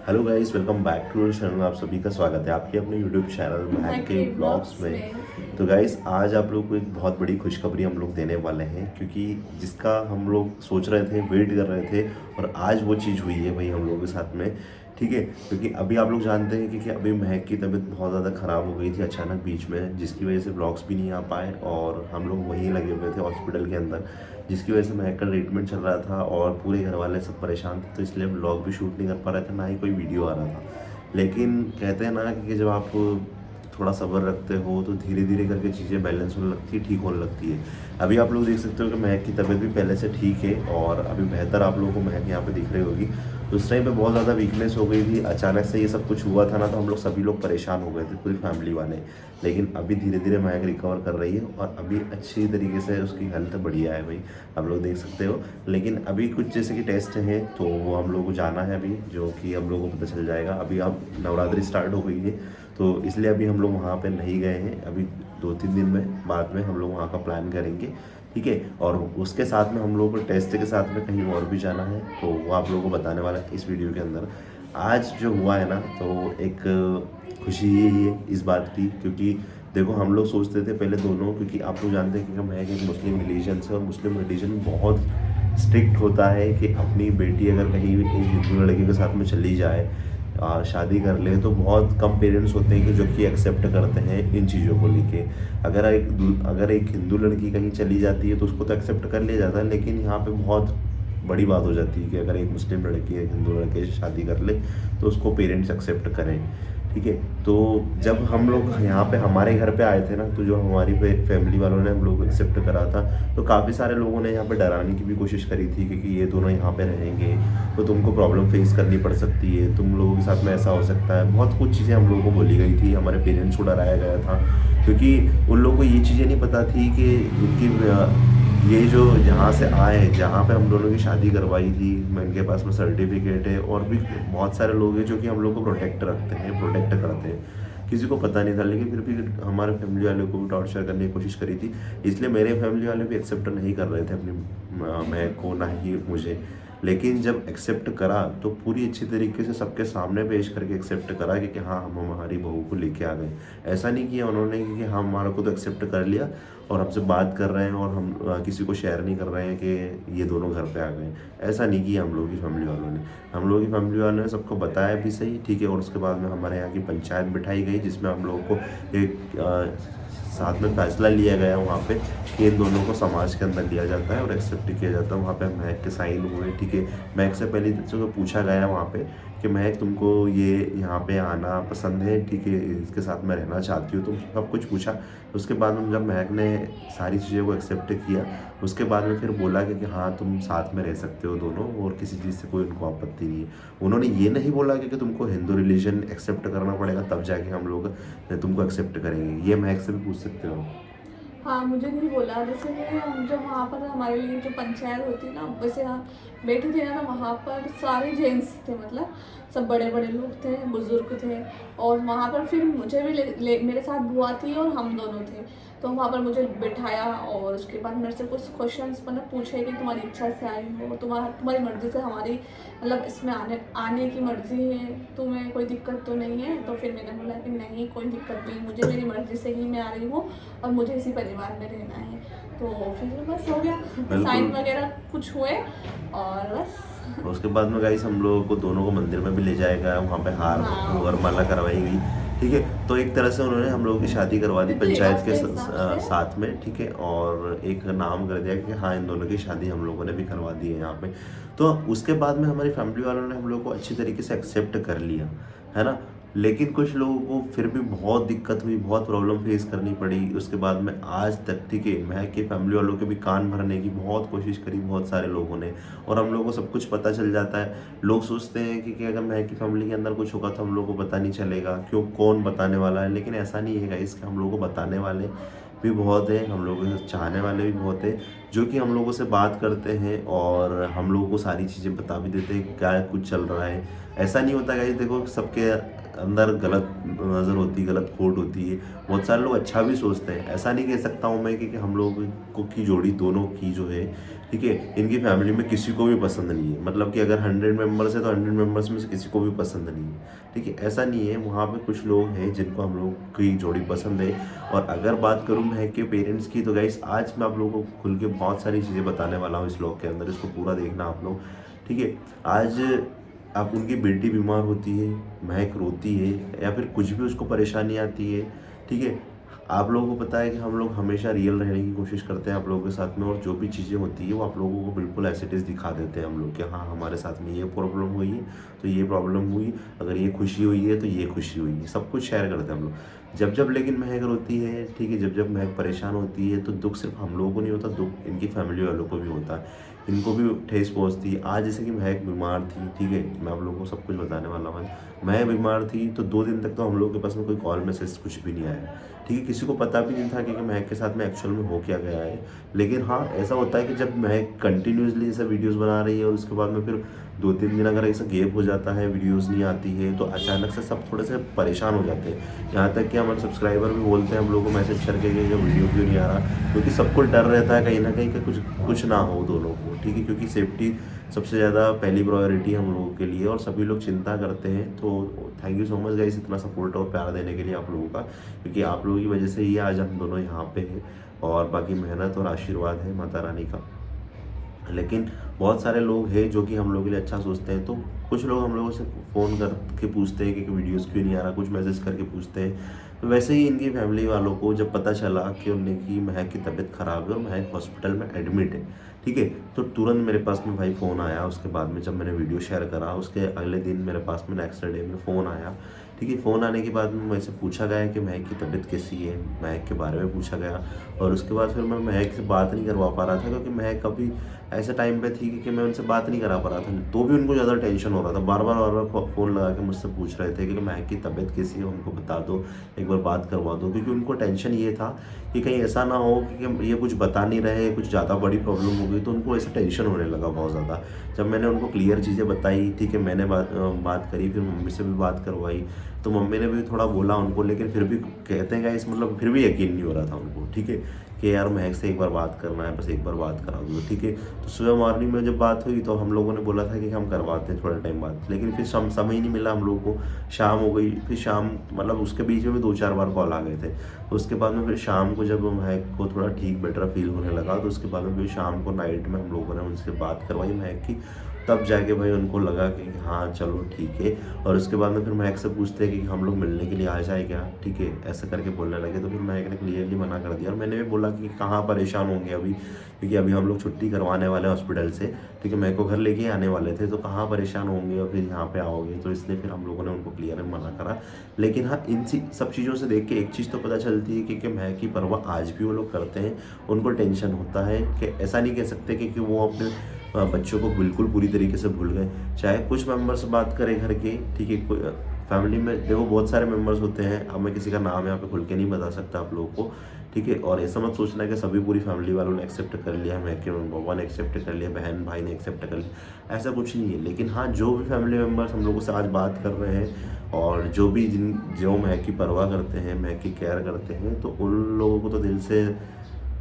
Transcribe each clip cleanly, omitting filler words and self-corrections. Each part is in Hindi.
Hello guys, welcome back to channel. आप सभी का स्वागत है आपके अपने यूट्यूब चैनल महक के ब्लॉग्स में। तो गाइस, आज आप लोग को एक बहुत बड़ी खुशखबरी हम लोग देने वाले हैं, क्योंकि जिसका हम लोग सोच रहे थे, वेट कर रहे थे, और आज वो चीज़ हुई है भाई हम लोगों के साथ में। ठीक है, क्योंकि अभी आप लोग जानते हैं कि अभी महक की तबीयत बहुत ज़्यादा ख़राब हो गई थी अचानक बीच में, जिसकी वजह से ब्लॉग्स भी नहीं आ पाए और हम लोग वहीं लगे हुए थे हॉस्पिटल के अंदर, जिसकी वजह से महक का ट्रीटमेंट चल रहा था और पूरे घर वाले सब परेशान थे। तो इसलिए ब्लॉग भी शूट नहीं कर पा रहे थे, ना ही कोई वीडियो आ रहा था। लेकिन कहते हैं ना कि जब आप थोड़ा सब्र रखते हो तो धीरे धीरे करके चीज़ें बैलेंस होने लगती है, ठीक होने लगती है। अभी आप लोग देख सकते हो कि महक की तबीयत भी पहले से ठीक है और अभी बेहतर आप लोगों को महक यहाँ पे दिख रही होगी। तो उस टाइम पे बहुत ज़्यादा वीकनेस हो गई थी, अचानक से ये सब कुछ हुआ था ना, तो हम लोग सभी लोग परेशान हो गए थे, पूरी फैमिली वाले। लेकिन अभी धीरे धीरे महक रिकवर कर रही है और अभी अच्छी तरीके से उसकी हेल्थ बढ़िया है भाई, आप लोग देख सकते हो। लेकिन अभी कुछ जैसे कि टेस्ट हैं तो वो हम लोग को जाना है अभी, जो कि हम लोग को पता चल जाएगा। अभी अब नवरात्रि स्टार्ट हो गई है, तो इसलिए अभी हम लोग वहाँ पे नहीं गए हैं। अभी 2-3 दिन में बाद में हम लोग वहाँ का प्लान करेंगे, ठीक है। और उसके साथ में हम लोगों को टेस्ट के साथ में कहीं और भी जाना है, तो वो आप लोगों को बताने वाला है इस वीडियो के अंदर। आज जो हुआ है ना, तो एक खुशी यही है इस बात की, क्योंकि देखो हम लोग सोचते थे पहले दोनों, क्योंकि आप लोग जानते हैं कि हम हैं एक मुस्लिम रिलीजन से, और मुस्लिम रिलीजन में बहुत स्ट्रिक्ट होता है कि अपनी बेटी अगर कहीं एक हिंदू लड़के के साथ में चली जाए, शादी कर ले, तो बहुत कम पेरेंट्स होते हैं कि जो कि एक्सेप्ट करते हैं इन चीज़ों को लेके। अगर एक हिंदू लड़की कहीं चली जाती है तो उसको तो एक्सेप्ट कर लिया जाता है, लेकिन यहाँ पे बहुत बड़ी बात हो जाती है कि अगर एक मुस्लिम लड़की एक हिंदू लड़के से शादी कर ले तो उसको पेरेंट्स एक्सेप्ट करें, ठीक है। तो जब हम लोग यहाँ पे हमारे घर पे आए थे ना, तो जो हमारी फैमिली वालों ने हम लोग को एक्सेप्ट करा था, तो काफ़ी सारे लोगों ने यहाँ पे डराने की भी कोशिश करी थी, क्योंकि ये दोनों यहाँ पे रहेंगे तो तुमको प्रॉब्लम फेस करनी पड़ सकती है, तुम लोगों के साथ में ऐसा हो सकता है। बहुत कुछ चीज़ें हम लोगों को बोली गई थी, हमारे पेरेंट्स को डराया गया था, क्योंकि उन लोगों को ये चीज़ें नहीं पता थी कि उनकी ये जो जहाँ से आए, जहाँ पे हम दोनों की शादी करवाई थी, मैं इनके पास में सर्टिफिकेट है, और भी बहुत सारे लोग हैं जो कि हम लोग को प्रोटेक्ट रखते हैं, प्रोटेक्ट करते हैं। किसी को पता नहीं था, लेकिन फिर भी हमारे फैमिली वालों को भी टॉर्चर करने की कोशिश करी थी। इसलिए मेरे फैमिली वाले भी एक्सेप्ट नहीं कर रहे थे अपनी मैं को, ना ही मुझे। लेकिन जब एक्सेप्ट करा तो पूरी अच्छी तरीके से सबके सामने पेश करके एक्सेप्ट करा कि हाँ, हम हमारी बहू को लेके आ गए। ऐसा नहीं किया उन्होंने कि हाँ, हमारा को तो एक्सेप्ट कर लिया और हमसे बात कर रहे हैं और हम किसी को शेयर नहीं कर रहे हैं कि ये दोनों घर पे आ गए। ऐसा नहीं किया हम लोगों की फैमिली वालों ने। हम लोगों की फैमिली वालों ने सबको बताया भी सही, ठीक है। और उसके बाद में हमारे यहाँ की पंचायत बिठाई गई, जिसमें हम लोगों को एक साथ में फैसला लिया गया वहाँ पे कि इन दोनों को समाज के अंदर लिया जाता है और एक्सेप्ट किया जाता है। वहाँ पे महक के साइन हुए, ठीक है। महक से पहले तो पूछा गया वहाँ पे कि महक, तुमको ये यहाँ पे आना पसंद है, ठीक है, इसके साथ में रहना चाहती हो, तुम सब कुछ पूछा। उसके बाद में जब महक ने सारी चीज़ों को एक्सेप्ट किया, उसके बाद में फिर बोला कि हाँ, तुम साथ में रह सकते हो दोनों, और किसी चीज़ से कोई उनको आपत्ति नहीं है। उन्होंने ये नहीं बोला कि तुमको हिंदू रिलीजन एक्सेप्ट करना पड़ेगा, तब जाके हम लोग तुमको एक्सेप्ट करेंगे। ये महक से भी पूछ सकते हो। हाँ, मुझे नहीं बोला। जैसे कि हम जब वहाँ पर हमारे लिए जो पंचायत होती है ना, वैसे हम बैठे थे ना, वहाँ पर सारे जेंट्स थे, मतलब सब बड़े बड़े लोग थे, बुजुर्ग थे। और वहाँ पर फिर मुझे भी मेरे साथ बुआ थी और हम दोनों थे। तो वहाँ पर मुझे बिठाया और उसके बाद मेरे से कुछ क्वेश्चंस मतलब पूछे कि तुम्हारी इच्छा से आई हो, तुम्हारी मर्ज़ी से हमारी मतलब इसमें आने की मर्ज़ी है, तुम्हें कोई दिक्कत तो नहीं है। तो फिर मैंने बोला कि नहीं, कोई दिक्कत नहीं, मुझे मेरी मर्ज़ी से ही मैं आ रही हूँ और मुझे इसी परिवार में रहना है। तो फिर बस हो गया, साइन बिल्कुल। वगैरह कुछ हुए और बस। और उसके बाद में गाइस हम लोगों को दोनों को मंदिर में भी ले जाया गया, वहाँ पे हार हाँ, और माला करवाई गई, ठीक है। तो एक तरह से उन्होंने हम लोगों की शादी करवा दी फिर पंचायत रिवाज के के हिसाब से। साथ में, ठीक है। और एक नाम कर दिया कि हाँ, इन दोनों की शादी हम लोगों ने भी करवा दी है यहाँ पे। तो उसके बाद में हमारी फैमिली वालों ने हम लोग को अच्छी तरीके से एक्सेप्ट कर लिया, है ना। लेकिन कुछ लोगों को फिर भी बहुत दिक्कत हुई, बहुत प्रॉब्लम फेस करनी पड़ी उसके बाद में आज तक, ठीक है। महक के फैमिली वालों के भी कान भरने की बहुत कोशिश करी बहुत सारे लोगों ने, और हम लोगों को सब कुछ पता चल जाता है। लोग सोचते हैं कि अगर महक की फैमिली के अंदर कुछ होगा तो हम लोगों को पता नहीं चलेगा, क्यों, कौन बताने वाला है। लेकिन ऐसा नहीं है गाइस, कि हम लोगों को बताने वाले भी बहुत हैं, हम लोगों को चाहने वाले भी बहुत हैं, जो कि हम लोगों से बात करते हैं और हम लोगों को सारी चीज़ें बता भी देते हैं कि क्या कुछ चल रहा है। ऐसा नहीं होता गाइस, देखो सबके अंदर गलत नज़र होती है, गलत खोट होती है। बहुत सारे लोग अच्छा भी सोचते हैं, ऐसा नहीं कह सकता हूँ मैं कि हम लोगों को की जोड़ी दोनों की जो है, ठीक है, इनकी फैमिली में किसी को भी पसंद नहीं है। मतलब कि अगर 100 मेंबर्स है तो 100 मेंबर्स में से किसी को भी पसंद नहीं है, ठीक है, ऐसा नहीं है। वहाँ पे कुछ लोग हैं जिनको हम लोग की जोड़ी पसंद है। और अगर बात करूँ महक के पेरेंट्स की, तो गाइस आज मैं आप लोगों को खुल के बहुत सारी चीज़ें बताने वाला हूँ इस व्लॉग के अंदर, इसको पूरा देखना आप लोग, ठीक है। आज आप उनकी बेटी बीमार होती है, महक रोती है या फिर कुछ भी उसको परेशानी आती है, ठीक है, आप लोगों को पता है कि हम लोग हमेशा रियल रहने की कोशिश करते हैं आप लोगों के साथ में, और जो भी चीज़ें होती है वो आप लोगों को बिल्कुल एज इट इज़ दिखा देते हैं हम लोग कि हाँ हमारे साथ में ये प्रॉब्लम हुई है तो ये प्रॉब्लम हुई, अगर ये खुशी हुई है तो ये खुशी हुई है, सब कुछ शेयर करते हैं हम लोग। जब जब लेकिन महक रोती है, ठीक है, जब जब महक परेशान होती है तो दुख सिर्फ हम लोगों को नहीं होता, दुख इनकी फैमिली वालों को भी होता है, इनको भी ठेस पहुँचती है। आज जैसे कि महक बीमार थी, ठीक है, मैं आप लोगों को सब कुछ बताने वाला हूँ। मैं बीमार थी तो 2 दिन तक तो हम लोगों के पास में कोई कॉल मैसेज कुछ भी नहीं आया, ठीक है, किसी को पता भी नहीं था कि महक के साथ में एक्चुअल में हो क्या गया है। लेकिन हाँ ऐसा होता है कि जब महक कंटिन्यूसली ऐसा वीडियोस बना रही है और उसके बाद में फिर 2-3 दिन अगर ऐसा गैप हो जाता है, वीडियोस नहीं आती है, तो अचानक से सब थोड़े से परेशान हो जाते हैं। यहाँ तक कि हमारे सब्सक्राइबर भी बोलते हैं हम लोगों को मैसेज करके कि वीडियो क्यों नहीं आ रहा, क्योंकि सबको डर रहता है कहीं ना कहीं कि कुछ ना हो दोनों को, ठीक है, क्योंकि सेफ्टी सबसे ज़्यादा पहली प्रायोरिटी हम लोगों के लिए और सभी लोग चिंता करते हैं। तो thank you so much guys इतना सपोर्ट और प्यार देने के लिए आप लोगों का, क्योंकि आप लोगों की वजह से ही आज हम दोनों यहाँ पे हैं, और बाकी मेहनत और आशीर्वाद है माता रानी का। लेकिन बहुत सारे लोग हैं जो कि हम लोगों के लिए अच्छा सोचते हैं, तो कुछ लोग हम लोगों से फ़ोन करके पूछते हैं कि वीडियोस क्यों नहीं आ रहा, कुछ मैसेज करके पूछते हैं। तो वैसे ही इनकी फैमिली वालों को जब पता चला कि उनकी महक की तबीयत ख़राब है और महक हॉस्पिटल में एडमिट है, ठीक है, तो तुरंत मेरे पास में भाई फ़ोन आया। उसके बाद में जब मैंने वीडियो शेयर करा उसके अगले दिन मेरे पास में नेक्स्ट डे में फ़ोन आया, ठीक है, फ़ोन आने के बाद में मुझसे पूछा गया कि महक की तबीयत कैसी है, महक के बारे में पूछा गया। और उसके बाद फिर मैं महक से बात नहीं करवा पा रहा था, क्योंकि महक अभी ऐसे टाइम पे थी कि मैं उनसे बात नहीं करा पा रहा था, तो भी उनको ज़्यादा टेंशन हो रहा था। बार बार फ़ोन लगा के मुझसे पूछ रहे थे कि महक की तबीयत कैसी है, उनको बता दो, एक बार बात करवा दो, क्योंकि उनको टेंशन ये था कि कहीं ऐसा ना हो कि ये कुछ बता नहीं रहे, कुछ ज़्यादा बड़ी प्रॉब्लम हो गई, तो उनको ऐसा टेंशन होने लगा बहुत ज़्यादा। जब मैंने उनको क्लियर चीज़ें बताई, ठीक है, मैंने बात करी, फिर मम्मी से भी बात करवाई, तो मम्मी ने भी थोड़ा बोला उनको, लेकिन फिर भी कहते हैं गाइस मतलब फिर भी यकीन नहीं हो रहा था उनको, ठीक है, कि यार महक से एक बार बात करना है, बस एक बार बात करा दो, ठीक है। तो सुबह मॉर्निंग में जब बात हुई तो हम लोगों ने बोला था कि हम करवाते हैं थोड़ा टाइम बाद, लेकिन फिर समय ही नहीं मिला हम लोगों को। शाम हो गई, फिर शाम मतलब उसके बीच में भी 2-4 बार कॉल आ गए थे। उसके बाद में फिर शाम को जब महक को थोड़ा ठीक बेटर फील होने लगा, तो उसके बाद में फिर शाम को नाइट में हम लोगों ने उनसे बात करवाई महक की, तब जाके भाई उनको लगा कि हाँ चलो ठीक है। और उसके बाद में फिर महक से पूछते हैं कि हम लोग मिलने के लिए आ जाए क्या, ठीक है, ऐसा करके बोलने लगे। तो फिर महक ने क्लियरली मना कर दिया, और मैंने भी बोला कि कहाँ परेशान होंगे अभी, क्योंकि अभी हम लोग छुट्टी करवाने वाले हॉस्पिटल से, ठीक है, महक को घर लेके आने वाले थे, तो कहाँ परेशान होंगे और फिर यहाँ पे आओगे, तो इसलिए फिर हम लोगों ने उनको क्लियर मना करा। लेकिन हाँ इन सब चीज़ों से देख के एक चीज़ तो पता चलती है कि महक की परवाह आज भी वो लोग करते हैं। उनको टेंशन होता है कि ऐसा नहीं कह सकते कि वो अपने बच्चों को बिल्कुल पूरी तरीके से भूल गए। चाहे कुछ मेंबर्स बात करें घर के, ठीक है, कोई फैमिली में देखो बहुत सारे मेंबर्स होते हैं, अब मैं किसी का नाम यहाँ पे खुल के नहीं बता सकता आप लोगों को, ठीक है। और ऐसा मत सोचना कि सभी पूरी फैमिली वालों ने एक्सेप्ट कर लिया, महक के पापा ने एक्सेप्ट कर लिया, बहन भाई ने एक्सेप्ट कर लिया, ऐसा कुछ नहीं है। लेकिन हाँ जो भी फैमिली मेम्बर्स हम लोगों से आज बात कर रहे हैं और जो महक की परवाह करते हैं, महक की केयर करते हैं, तो उन लोगों को तो दिल से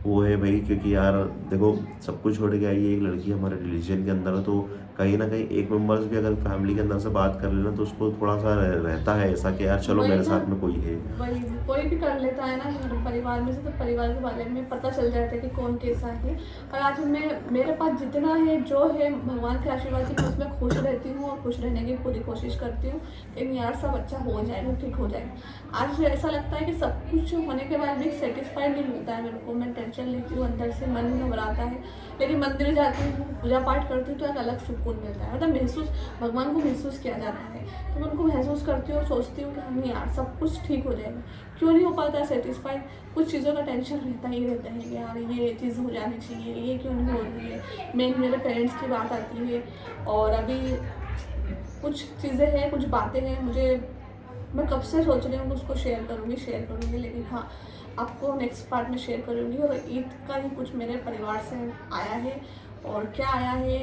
वो है भाई, क्योंकि यार देखो सब कुछ छोड़ के आई है एक लड़की हमारे रिलीजन के अंदर, तो कहीं ना कहीं एक मेंबर्स भी अगर फैमिली के अंदर से बात कर लेना तो उसको थोड़ा सा रहता है ऐसा कि यार चलो मेरे साथ में कोई है। वही कोई भी कर लेता है ना परिवार में से, तो परिवार के बारे में पता चल जाता है कि कौन कैसा है। और आज मेरे पास जितना है जो है भगवान के आशीर्वाद से मैं उसमें खुश रहती हूँ और खुश रहने की पूरी कोशिश करती हूँ। लेकिन यार सब अच्छा हो जाएगा, ठीक हो जाएगा। आज ऐसा लगता है कि सब कुछ होने के बाद भी सेटिस्फाइड नहीं मिलता है मेरे को, मैं टेंशन लेती हूँ, अंदर से मन घबराता है। लेकिन मंदिर जाती हूँ, पूजा पाठ करती हूँ तो एक अलग सुकून मिलता है, मतलब महसूस भगवान को महसूस किया जाता है। तो मैं उनको महसूस करती हूँ और सोचती हूँ कि हम यार सब कुछ ठीक हो जाएगा। क्यों नहीं हो पाता है सेटिस्फाइड, कुछ चीज़ों का टेंशन रहता ही रहता है कि यार ये चीज़ हो जानी चाहिए, ये क्यों नहीं हो रही है। मेरे पेरेंट्स की बात आती है, और अभी कुछ चीज़ें हैं, कुछ बातें हैं, मैं कब से सोच रही हूँ कि उसको शेयर करूँगी। लेकिन हाँ आपको नेक्स्ट पार्ट में शेयर करूँगी। और ईद का ही कुछ मेरे परिवार से आया है, और क्या आया है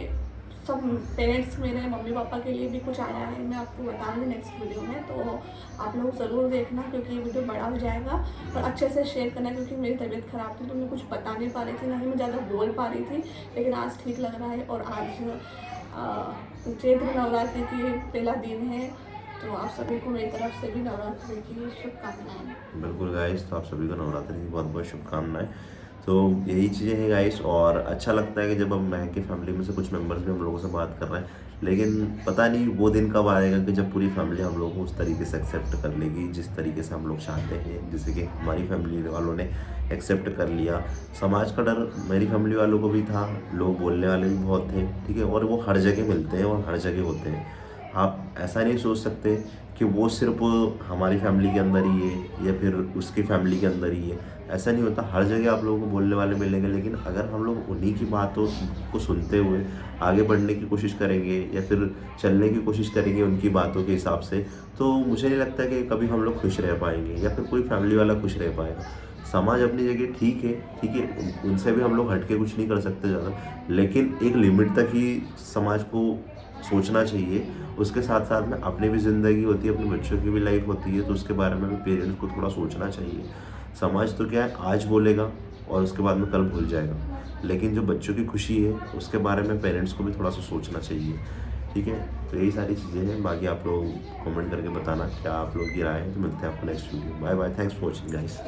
सब पेरेंट्स मेरे मम्मी पापा के लिए भी कुछ आया है, मैं आपको बताऊँगी नेक्स्ट वीडियो में, तो आप लोग ज़रूर देखना क्योंकि ये वीडियो बड़ा हो जाएगा। और अच्छे से शेयर करना क्योंकि मेरी तबीयत ख़राब थी तो मैं कुछ बता नहीं पा रही थी, ना ही मैं ज़्यादा बोल पा रही थी, लेकिन आज ठीक लग रहा है। और आज चैत्र नवरात्रि की पहला दिन है, तो आप सभी को मेरी तरफ से भी नवरात्रि की शुभकामनाएँ। बिल्कुल गाइस, तो आप सभी को नवरात्रि की बहुत बहुत शुभकामनाएं। तो यही चीज़ें हैं गाइस, और अच्छा लगता है कि जब हम महक की फैमिली में से कुछ मेंबर्स भी हम लोगों से बात कर रहे हैं, लेकिन पता नहीं वो दिन कब आएगा कि जब पूरी फैमिली हम लोग को उस तरीके से एक्सेप्ट कर लेगी जिस तरीके से हम लोग चाहते हैं, जैसे कि हमारी फैमिली वालों ने एक्सेप्ट कर लिया। समाज का डर मेरी फैमिली वालों को भी था, लोग बोलने वाले भी बहुत थे, ठीक है, और वो हर जगह मिलते हैं और हर जगह होते हैं। आप ऐसा नहीं सोच सकते कि वो सिर्फ हमारी फैमिली के अंदर ही है या फिर उसकी फैमिली के अंदर ही है, ऐसा नहीं होता। हर जगह आप लोगों को बोलने वाले मिलेंगे, लेकिन अगर हम लोग उन्हीं की बातों को सुनते हुए आगे बढ़ने की कोशिश करेंगे या फिर चलने की कोशिश करेंगे उनकी बातों के हिसाब से, तो मुझे नहीं लगता कि कभी हम लोग खुश रह पाएंगे या फिर कोई फैमिली वाला खुश रह पाएगा। समाज अपनी जगह ठीक है, उनसे भी हम लोग हट के कुछ नहीं कर सकते ज़्यादा, लेकिन एक लिमिट तक ही समाज को सोचना चाहिए। उसके साथ साथ में अपनी भी ज़िंदगी होती है, अपने बच्चों की भी लाइफ होती है, तो उसके बारे में भी पेरेंट्स को थोड़ा सोचना चाहिए। समाज तो क्या है, आज बोलेगा और उसके बाद में कल भूल जाएगा, लेकिन जो बच्चों की खुशी है उसके बारे में पेरेंट्स को भी थोड़ा सा सोचना चाहिए, ठीक है। तो यही सारी चीज़ें हैं, बाकी आप लोग कमेंट करके बताना क्या आप लोग की राय है। तो मिलते हैं आपको next video. Bye bye, thanks for watching guys.